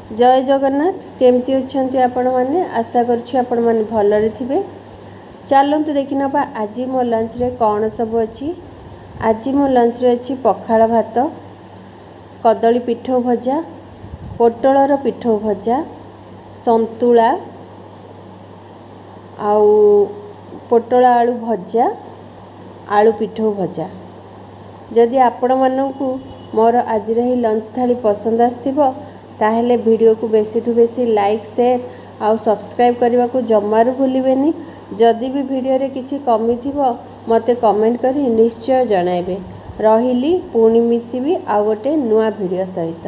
जय जगन्नाथ। केमती अच्छे आपण मैंने आशा कर मैंने भलरे थे। चलतु देखी ना आज मो लंच रे कौन सब अच्छी। आज मो लंच रे अच्छी पखाड़ भात, कदली पिठौ भजा, पोटलर पिठौ भजा, संतुला आउ पोटल आलू भजा, आलू पिठौ भजा। जदि आपण मानू मोर आज लंच थाली पसंद आसथिबो ताहेले वीडियो को बेसी ठू बेसी लाइक शेयर आउ सब्सक्राइब करने को जमारू भूलिबेनी। जदि भी वीडियो रे किछि कमी थिबो मते कमेंट करी निश्चय जणाइबे। रहिली पुणी मिसिबी आउ गोटे नुआ वीडियो सहित।